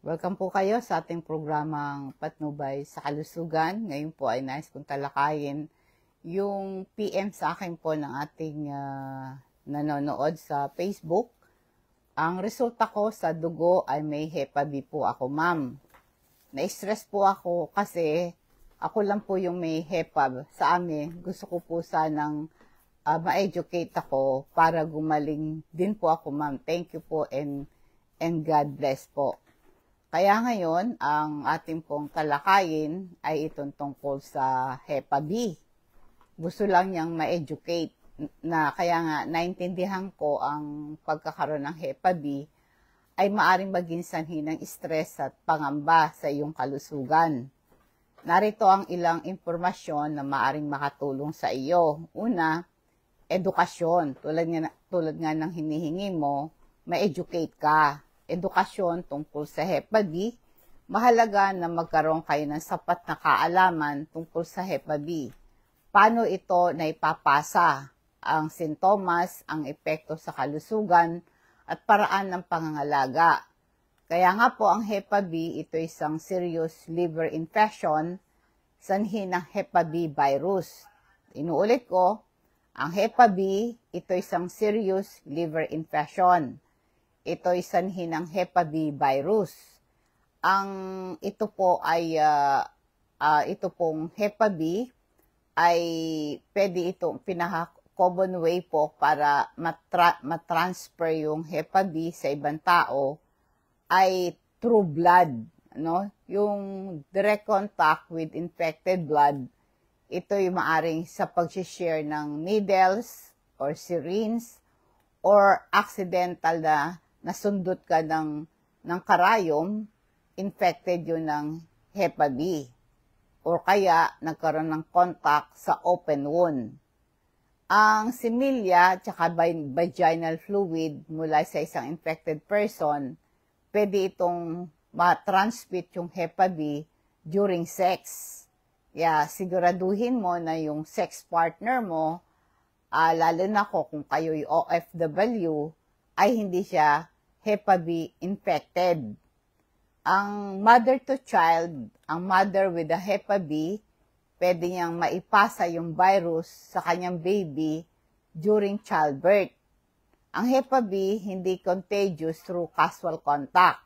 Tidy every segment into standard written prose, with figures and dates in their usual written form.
Welcome po kayo sa ating programang Patnubay sa Kalusugan. Ngayon po ay nais kong talakayin yung PM sa akin po ng ating nanonood sa Facebook. Ang resulta ko sa dugo ay may Hepa B po ako, ma'am. Na-stress po ako kasi ako lang po yung may Hepa sa amin. Gusto ko po sanang ma-educate ako para gumaling din po ako, ma'am. Thank you po and God bless po. Kaya ngayon, ang ating pong talakayin ay itong tungkol sa Hepa B. Gusto lang niyang ma-educate na kaya nga naintindihan ko ang pagkakaroon ng Hepa B ay maaring maging sanhi ng stress at pangamba sa iyong kalusugan. Narito ang ilang impormasyon na maaring makatulong sa iyo. Una, edukasyon. Tulad nga ng hinihingi mo, ma-educate ka. Edukasyon tungkol sa Hepa B, mahalaga na magkaroon kayo ng sapat na kaalaman tungkol sa Hepa B. Paano ito naipapasa, ang sintomas, ang epekto sa kalusugan, at paraan ng pangangalaga. Kaya nga po ang Hepa B, ito isang serious liver infection, sanhi ng Hepa B virus. Inuulit ko, ang Hepa B, ito isang serious liver infection. Ito ay sanhi ng Hepa B virus. Ito pong Hepa B ay pwede itong pinaka-common way po para matransfer yung Hepa B sa ibang tao ay through blood, no? Yung direct contact with infected blood, ito yung maaring sa pag-share ng needles or syringe or accidental na nasundot ka ng karayom, infected yun ng Hepa B. O kaya, nagkaroon ng contact sa open wound. Ang similya at vaginal fluid mula sa isang infected person, pwede itong matransmit yung Hepa B during sex. Kaya siguraduhin mo na yung sex partner mo, lalo na kung kayo'y OFW, ay hindi siya Hepa B infected. Ang mother to child, ang mother with a Hepa B, pwede niyang maipasa yung virus sa kanyang baby during childbirth. Ang Hepa B hindi contagious through casual contact.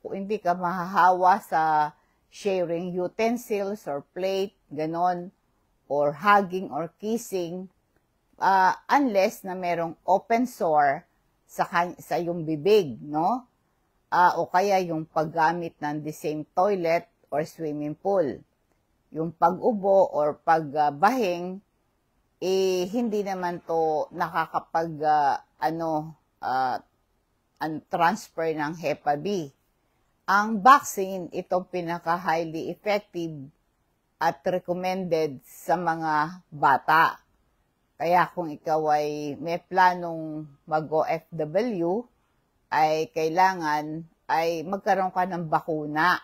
Hindi ka mahahawa sa sharing utensils or plate, ganon, or hugging or kissing, unless na merong open sore sa yung bibig, no? O kaya yung paggamit ng the same toilet or swimming pool. Yung pag-ubo or pagbahing, hindi naman to transfer ng Hepa B. Ang vaccine, itong pinaka-highly effective at recommended sa mga bata. Kaya kung ikaw ay may planong mag-OFW, ay kailangan ay magkaroon ka ng bakuna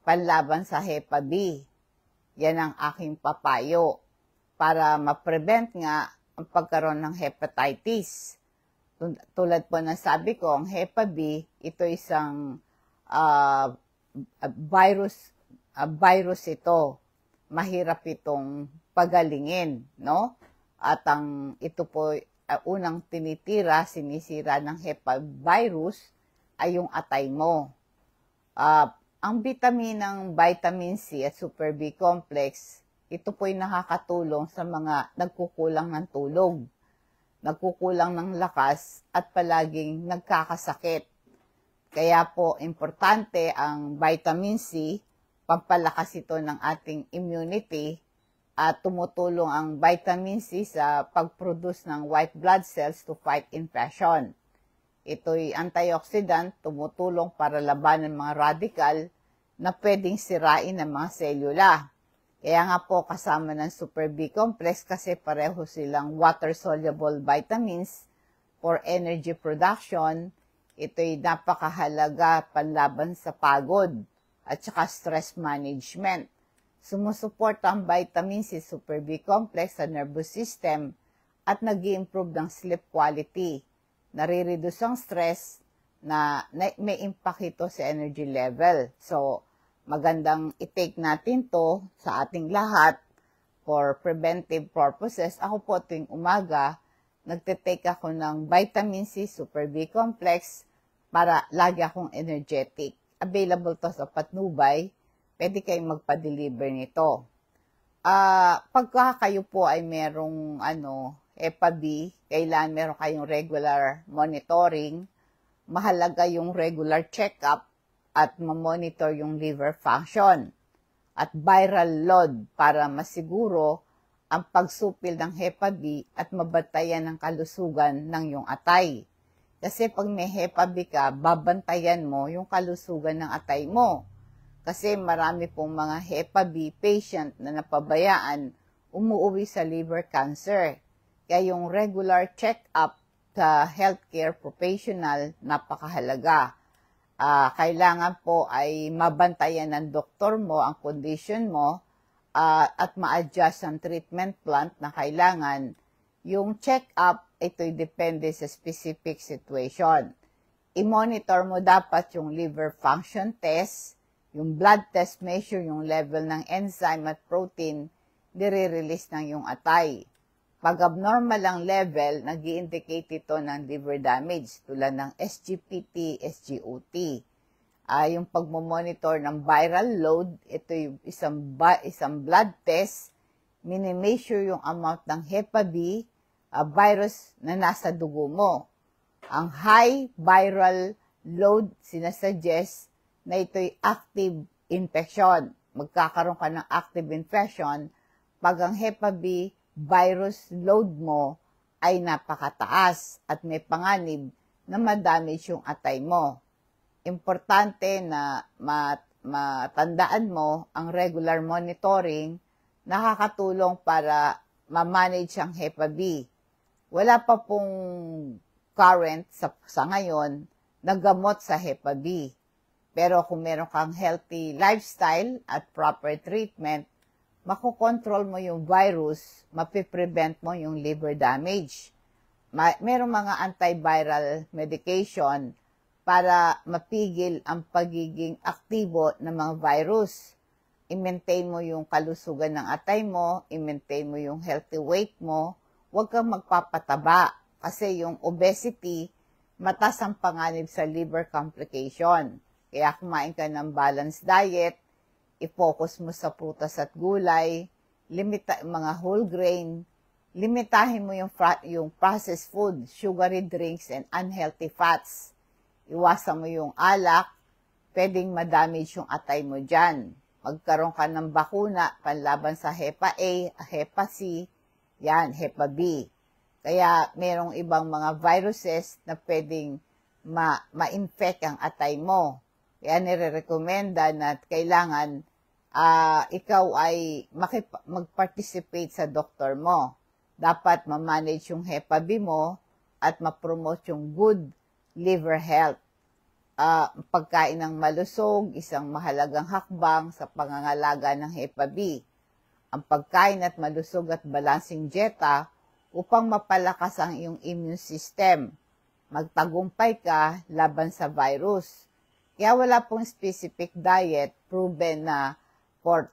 panlaban sa Hepa B. Yan ang aking papayo para ma-prevent nga ang pagkaroon ng hepatitis. Tulad po na sabi ko, ang Hepa B, ito isang virus ito. Mahirap itong pagalingin, no? At ito po, unang sinisira ng Hepa virus ay yung atay mo. Ang ng vitamin C at Super B complex, ito po ay nakakatulong sa mga nagkukulang ng tulog, nagkukulang ng lakas at palaging nagkakasakit. Kaya po, importante ang vitamin C, pampalakas ito ng ating immunity, at tumutulong ang vitamin C sa pag-produce ng white blood cells to fight infection. Ito'y antioxidant, tumutulong para labanan mga radical na pwedeng sirain ng mga selula. Kaya nga po kasama ng Super B complex kasi pareho silang water-soluble vitamins for energy production. Ito'y napakahalaga panlaban sa pagod at saka stress management. Sumusuporta ang vitamin C Super B complex sa nervous system at nag-i-improve ng sleep quality. Nare-reduce ang stress, na may impact ito sa energy level. So, magandang i-take natin to sa ating lahat for preventive purposes. Ako po tuwing umaga, nagte-take ako ng vitamin C Super B Complex para lagi akong energetic. Available to sa Patnubay. Pwede kayong magpa-deliver nito. Pagka kayo po ay merong HEPA B, kailan meron kayong regular monitoring, mahalaga yung regular check-up at ma-monitor yung liver function at viral load para masiguro ang pagsupil ng HEPA B at mabantayan ng kalusugan ng iyong atay. Kasi pag may HEPA B ka, babantayan mo yung kalusugan ng atay mo. Kasi marami pong mga HEPA B patient na napabayaan umuwi sa liver cancer. Kaya yung regular check-up sa healthcare professional napakahalaga. Kailangan po ay mabantayan ng doktor mo ang condition mo at ma-adjust ang treatment plan na kailangan. Yung check-up, ito'y depende sa specific situation. I-monitor mo dapat yung liver function test, yung blood test measure yung level ng enzyme at protein, nire-release ng yung atay. Pag abnormal ang level, nag-i-indicate ito ng liver damage tulad ng SGPT, SGOT. Yung pagmomonitor ng viral load, ito yung isang blood test, mini-measure yung amount ng HEPA B, virus na nasa dugo mo. Ang high viral load sinasuggest na ito'y active infection. Magkakaroon ka ng active infection pag ang HEPA B virus load mo ay napakataas at may panganib na ma-damage yung atay mo. Importante na matandaan mo ang regular monitoring, nakakatulong para ma-manage ang HEPA B. Wala pa pong current sa ngayon na gamot sa HEPA B. Pero kung meron kang healthy lifestyle at proper treatment, makokontrol mo yung virus, mapiprevent mo yung liver damage. Merong mga antiviral medication para mapigil ang pagiging aktibo ng mga virus. I-maintain mo yung kalusugan ng atay mo, i-maintain mo yung healthy weight mo, huwag kang magpapataba kasi yung obesity, mataas ang panganib sa liver complication. Kaya kumain ka ng balanced diet, i-focus mo sa prutas at gulay, mga whole grain, limitahin mo yung processed food, sugary drinks, and unhealthy fats. Iwasan mo yung alak, pwedeng ma-damage yung atay mo dyan. Magkaroon ka ng bakuna panlaban sa HEPA A, HEPA C, yan, HEPA B. Kaya merong ibang mga viruses na pwedeng ma-infect ang atay mo. Kaya nire-recommenda na kailangan ikaw ay mag-participate sa doktor mo. Dapat ma-manage yung HEPA B mo at ma-promote yung good liver health. Pagkain ng malusog, isang mahalagang hakbang sa pangangalaga ng HEPA B. Ang pagkain at malusog at balancing dieta upang mapalakas ang iyong immune system. Magtagumpay ka laban sa virus. Kaya wala pong specific diet proven na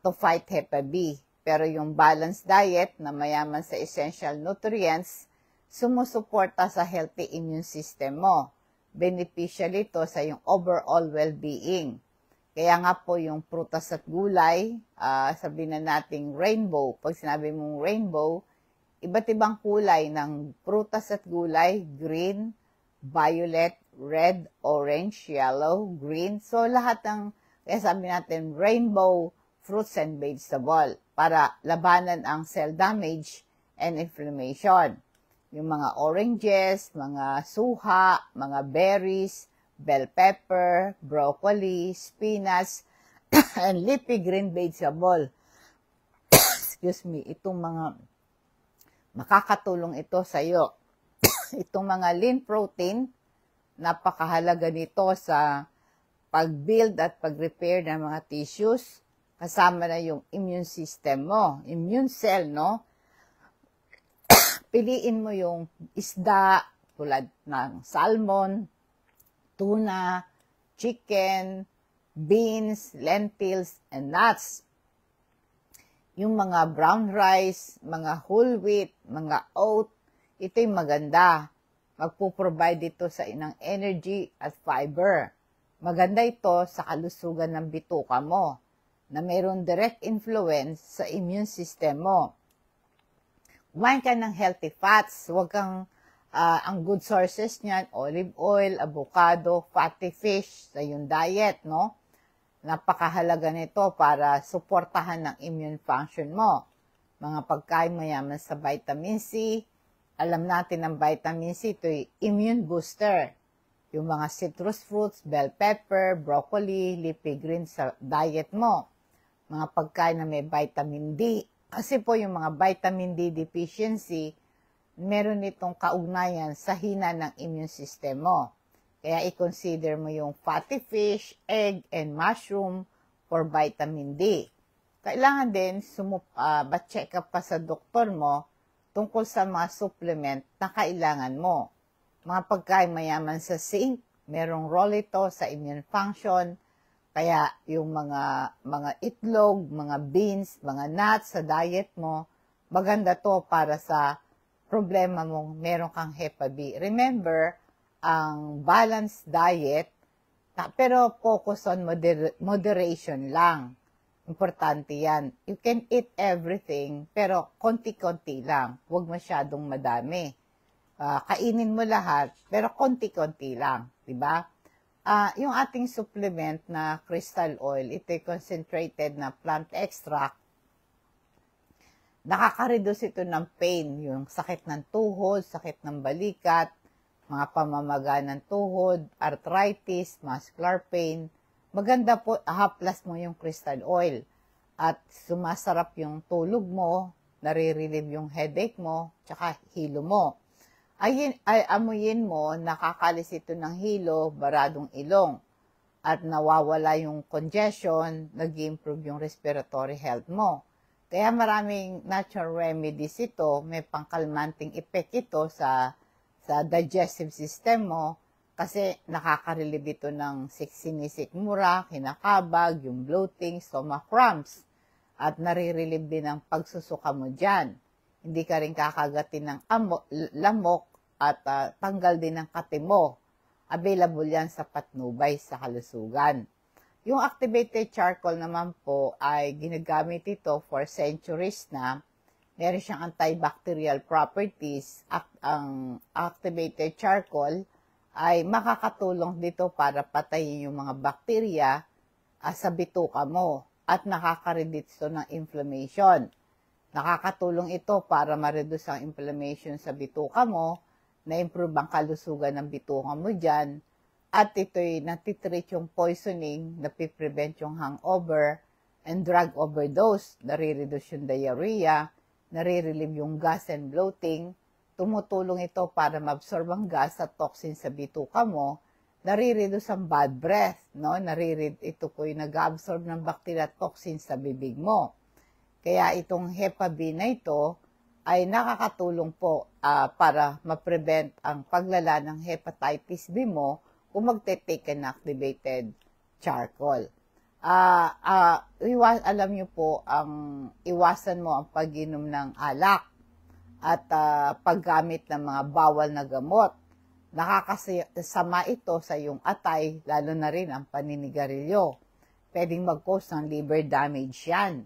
to fight HEPA B. Pero yung balanced diet na mayaman sa essential nutrients, sumusuporta sa healthy immune system mo. Beneficial ito sa yung overall well-being. Kaya nga po yung prutas at gulay, sabihin na nating rainbow. Pag sinabi mong rainbow, iba't ibang kulay ng prutas at gulay, green, violet, red, orange, yellow, green. So, lahat ng, kaya sabi natin, rainbow fruits and vegetable para labanan ang cell damage and inflammation. Yung mga oranges, mga suha, mga berries, bell pepper, broccoli, spinach, and leafy green vegetable. Excuse me, itong mga makakatulong ito sa iyo. Itong mga lean protein, napakahalaga nito sa pag-build at pag-repair ng mga tissues, kasama na yung immune system mo, immune cell, no? Piliin mo yung isda tulad ng salmon, tuna, chicken, beans, lentils, and nuts. Yung mga brown rice, mga whole wheat, mga oat, ito'y maganda. Magpo-provide ito sa inang energy at fiber. Maganda ito sa kalusugan ng bituka mo na mayroon direct influence sa immune system mo. Kumain ka ng healthy fats. Huwag kang, ang good sources niyan, olive oil, avocado, fatty fish sa iyong diet, no? Napakahalaga nito para suportahan ng immune function mo. Mga pagkain mayaman sa vitamin C. Alam natin ang vitamin C, ito'y immune booster. Yung mga citrus fruits, bell pepper, broccoli, leafy greens sa diet mo. Mga pagkain na may vitamin D. Kasi po yung mga vitamin D deficiency, meron itong kaugnayan sa hina ng immune system mo. Kaya i-consider mo yung fatty fish, egg, and mushroom for vitamin D. Kailangan din check up pa sa doktor mo tungkol sa mga supplement na kailangan mo. Mga pagkain mayaman sa zinc, merong role ito sa immune function. Kaya yung mga itlog, mga beans, mga nuts sa diet mo, maganda to para sa problema mong meron kang Hepa B. Remember, ang balanced diet, pero focus on moderation lang. Importante yan. You can eat everything, pero konti-konti lang. Huwag masyadong madami. Kainin mo lahat, pero konti-konti lang. Diba? Yung ating supplement na crystal oil, ito'y concentrated na plant extract. Nakaka-reduce ito ng pain, yung sakit ng tuhod, sakit ng balikat, mga pamamaga ng tuhod, arthritis, muscular pain. Maganda po, haplas mo yung crystal oil at sumasarap yung tulog mo, nare-relieve yung headache mo, tsaka hilo mo. Amuyin mo, nakakalis ito ng hilo, baradong ilong, at nawawala yung congestion, nag-improve yung respiratory health mo. Kaya maraming natural remedies ito, may pangkalmanting effect ito sa digestive system mo kasi nakaka-relieve ito ng sinisikmura, kinakabag, yung bloating, stomach cramps at nare-relieve din ang pagsusuka mo dyan. Hindi ka rin kakagatin ng lamok at tanggal din ng kati mo. Available yan sa patnubay sa kalusugan. Yung activated charcoal naman po ay ginagamit ito for centuries na. Meron siyang antibacterial properties. Ang activated charcoal ay makakatulong dito para patayin yung mga bakterya sa bituka mo at nakaka-reduce ito ng inflammation. Nakakatulong ito para ma-reduce ang inflammation sa bituka mo, na-improve ang kalusugan ng bituka mo dyan, at ito'y natitreat yung poisoning, napiprevent yung hangover and drug overdose, nare-reduce yung diarrhea, nare-relieve yung gas and bloating, tumutulong ito para ma-absorb ang gas at toxin sa bituka mo, nare-reduce ang bad breath, no? Ito po yung nag-absorb ng bacteria at toxin sa bibig mo. Kaya itong Hepa B na ito ay nakakatulong po para ma-prevent ang paglala ng hepatitis B mo kung magte-take ka ng activated charcoal. Alam nyo po, iwasan mo ang pag-inom ng alak at paggamit ng mga bawal na gamot. Nakakasama ito sa iyong atay, lalo na rin ang paninigarilyo. Pwedeng mag-cause ng liver damage yan.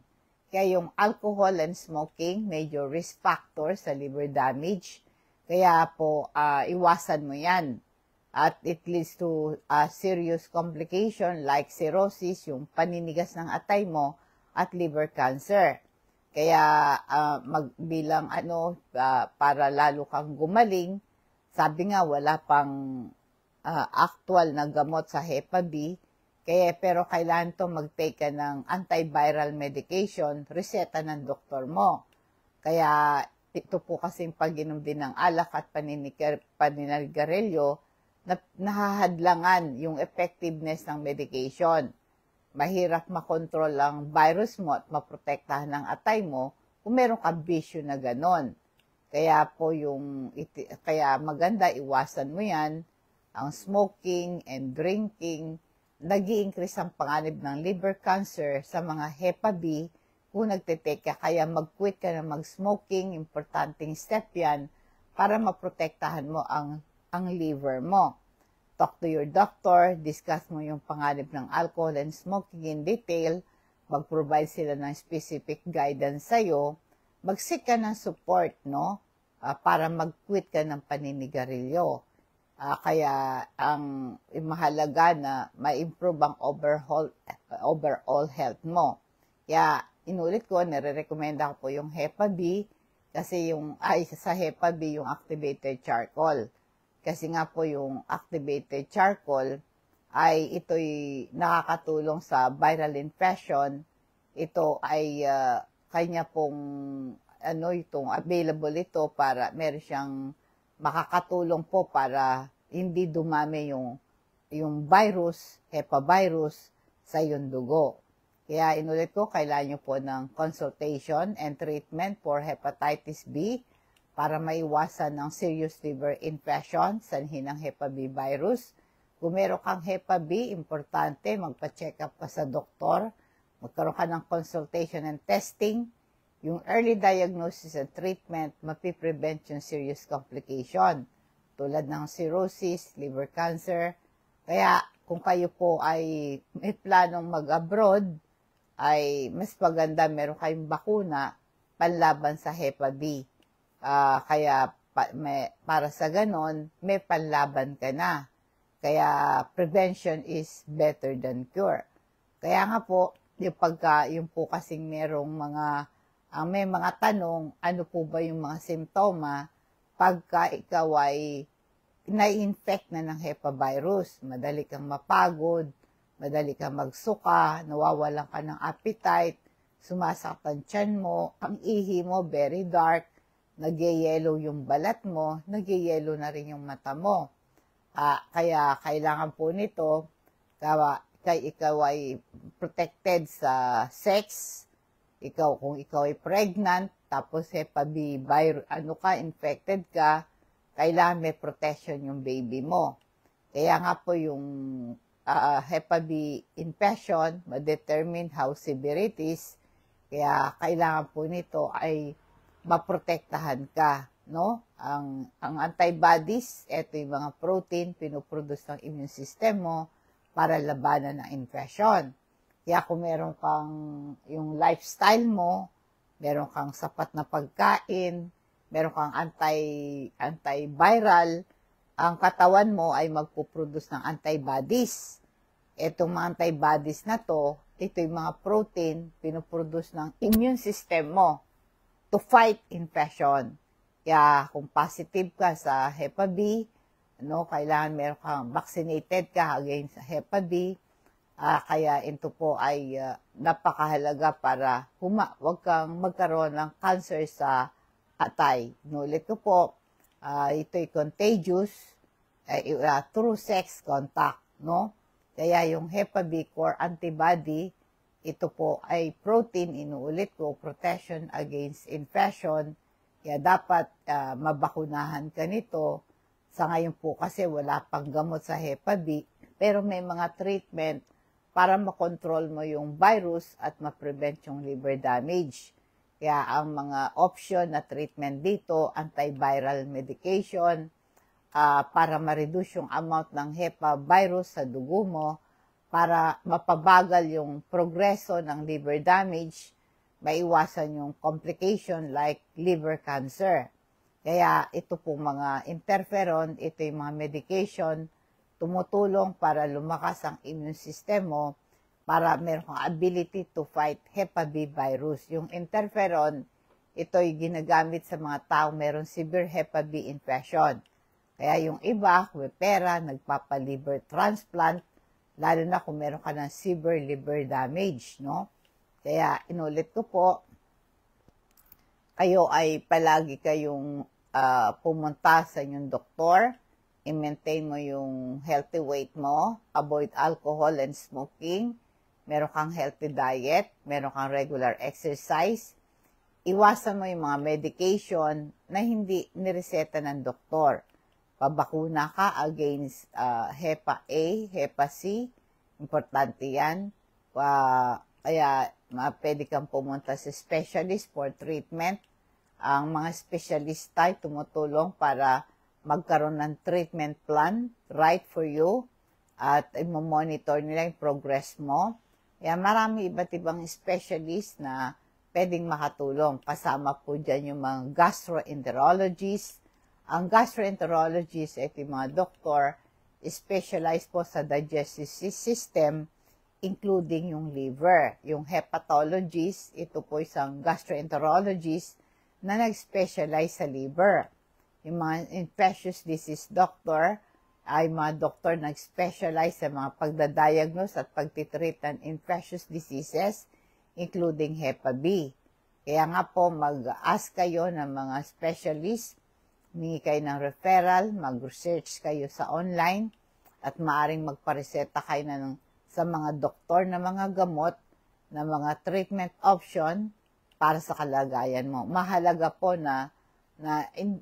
Kaya yung alcohol and smoking, major risk factor sa liver damage. Kaya po, iwasan mo yan. At it leads to serious complication like cirrhosis, yung paninigas ng atay mo, at liver cancer. Kaya para lalo kang gumaling, sabi nga wala pang actual na gamot sa Hepa B, pero kailangan to mag-take ka ng antiviral medication, reseta ng doktor mo. Kaya ito po kasing pag-inom din ng alak at paninigarilyo, nahahadlangan yung effectiveness ng medication. Mahirap makontrol ang virus mo at maprotektahan ng atay mo kung meron kang bisyo na ganon. Kaya maganda, iwasan mo yan ang smoking and drinking, nag-i-increase ang panganib ng liver cancer sa mga Hepa B kung nagtitake ka. Kaya mag-quit ka na mag-smoking, importanteng step yan para maprotektahan mo ang liver mo. Talk to your doctor, discuss mo yung panganib ng alcohol and smoking in detail, mag-provide sila ng specific guidance sa'yo, mag-seek ka ng support, no? Para mag-quit ka ng paninigarilyo. Kaya ang mahalaga na ma-improve ang overall health mo. Kaya inulit ko, nire-recommenda ko po yung Hepa B kasi sa Hepa B yung activated charcoal. Kasi nga po yung activated charcoal ay ito'y nakakatulong sa viral infection. Ito ay kanya pong itong available ito para meron siyang makakatulong po para hindi dumami yung virus, Hepa virus sa iyong dugo. Kaya inulit ko, kailangan nyo po ng consultation and treatment for hepatitis B para maiwasan ng serious liver infection sanhi ng Hepa B virus. Kung meron kang Hepa B, importante magpa-check up ka sa doktor, magkaroon ka ng consultation and testing. Yung early diagnosis and treatment, mapiprevent yung serious complication tulad ng cirrhosis, liver cancer. Kaya kung kayo po ay may planong mag-abroad, ay mas maganda meron kayong bakuna panlaban sa Hepa B. Kaya para sa ganon, may panlaban ka na. Kaya prevention is better than cure. Kaya nga po, yung po kasing merong may mga tanong, ano po ba yung mga simptoma pagka ikaw ay na-infect na ng Hepa virus. Madali kang mapagod, madali kang magsuka, nawawalan ka ng appetite, sumasakit ang tiyan mo, ang ihi mo very dark, nagyayelo yung balat mo, nagyayelo na rin yung mata mo. Kaya kailangan po nito, kaya ikaw ay protected sa sex, kung ikaw ay pregnant, tapos Hepa B virus, infected ka, kailangan may protection yung baby mo. Kaya nga po yung Hepa B infection, ma-determine how severe it is, kaya kailangan po nito ay maprotektahan ka, no? Ang antibodies, ito yung mga protein, pinuproduce ng immune system mo para labanan ng infection. Kaya kung meron kang yung lifestyle mo, meron kang sapat na pagkain, meron kang antiviral, ang katawan mo ay magpuproduce ng antibodies. Itong mga antibodies na to, ito yung mga protein, pinuproduce ng immune system mo to fight infection. Kaya kung positive ka sa Hepa B, kailangan meron kang vaccinated ka against Hepa B. Kaya ito po ay napakahalaga para huwag kang magkaroon ng cancer sa atay. Inulit ko po, ito'y contagious through sex contact, no? Kaya yung Hepa B core antibody, ito po ay protein, inuulit ko, protection against infection. Kaya dapat mabakunahan ka nito. Sa ngayon po kasi wala pang gamot sa Hepa B, pero may mga treatment para makontrol mo yung virus at ma-prevent yung liver damage. Kaya ang mga option na treatment dito, antiviral medication, para ma-reduce yung amount ng Hepa virus sa dugo mo, para mapabagal yung progreso ng liver damage, maiwasan yung complication like liver cancer. Kaya ito po mga interferon, ito yung mga medication, tumutulong para lumakas ang immune system mo, para meron kang ability to fight Hepa B virus. Yung interferon, ito'y ginagamit sa mga tao meron severe Hepa B infection. Kaya yung iba, pera, nagpapa-liver transplant, lalo na kung meron ka ng severe liver damage, no? Kaya inulit ko po, kayo ay palagi kayong pumunta sa inyong doktor, i-maintain mo yung healthy weight mo, avoid alcohol and smoking, meron kang healthy diet, meron kang regular exercise, iwasan mo yung mga medication na hindi nireseta ng doktor. pabakuna ka against Hepa A, Hepa C. Importante yan. Kaya pwede kang pumunta sa specialist for treatment. Ang mga specialista ay tumutulong para magkaroon ng treatment plan right for you at i-monitor nila yung progress mo. Kaya marami iba't ibang specialist na pwedeng makatulong. Kasama po dyan yung mga gastroenterologist. Ang gastroenterologist ay yung mga doktor specialized po sa digestive system, including yung liver. Yung hepatologist, ito po isang gastroenterologist na nag-specialize sa liver. Yung mga infectious disease doctor ay mga doktor nag-specialize sa mga pagdadiagnose at pagtitreat ng infectious diseases, including Hepa B. Kaya nga po, mag-ask kayo ng mga specialist, humingi kayo ng referral, mag-research kayo sa online, at maaring magpareseta kayo sa mga doktor na mga gamot, na mga treatment option para sa kalagayan mo. Mahalaga po na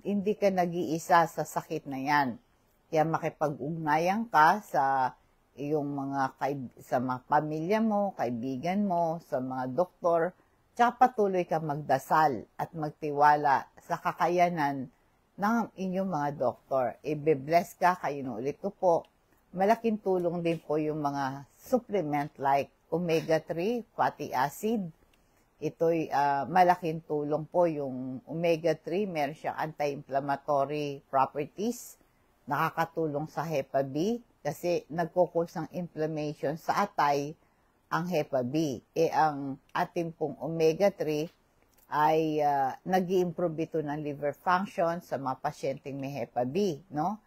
hindi ka nag-iisa sa sakit na yan. Kaya makipag-ugnayan ka sa sa mga pamilya mo, kaibigan mo, sa mga doktor, tsaka patuloy ka magdasal at magtiwala sa kakayanan ng inyong mga doktor. I-bless ka, kayo na ulit ko po. Malaking tulong din po yung mga supplement like omega-3 fatty acid. Ito'y malaking tulong po yung omega-3, meron siyang anti-inflammatory properties, nakakatulong sa Hepa B kasi nagkukos ng inflammation sa atay ang Hepa B. Ang ating pong omega-3 ay nag-i-improve ito ng liver function sa mga pasyenteng may Hepa B, no?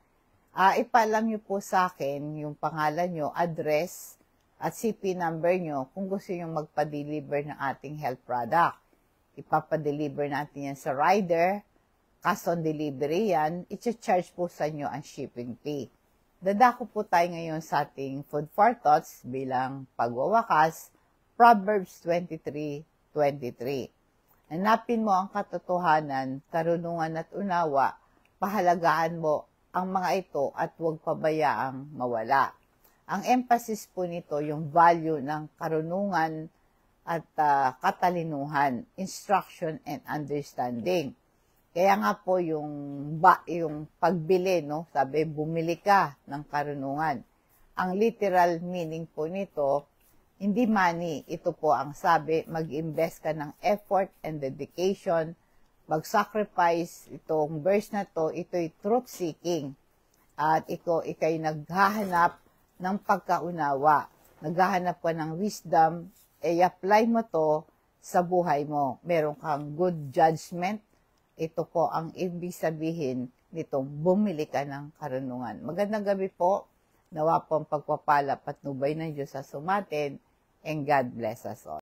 Ipaalam nyo po sa akin yung pangalan nyo, address, at CP number nyo kung gusto nyo magpa-deliver ng ating health product. Ipapa-deliver natin yan sa rider, cash on delivery yan, i-charge po sa inyo ang shipping fee. Dadako po tayo ngayon sa ating food for thoughts bilang pagwawakas, Proverbs 23:23. Hanapin mo ang katotohanan, karunungan at unawa, pahalagaan mo ang mga ito at huwag pabayaang mawala. Ang emphasis po nito yung value ng karunungan at katalinuhan, instruction and understanding. Kaya nga po yung pagbili, no? Sabi, bumili ka ng karunungan. Ang literal meaning po nito, hindi money. Ito po ang sabi, mag-invest ka ng effort and dedication, mag-sacrifice. Itong verse na to, ito'y truth-seeking. At ikay naghahanap ng pagkaunawa. Naghahanap ka ng wisdom, i-apply mo to sa buhay mo. Meron kang good judgment. Ito po ang ibig sabihin nitong bumili ka ng karunungan. Magandang gabi po. Nawa po ang pagpapala patnubay ng Diyos sa sumatin, and God bless us all.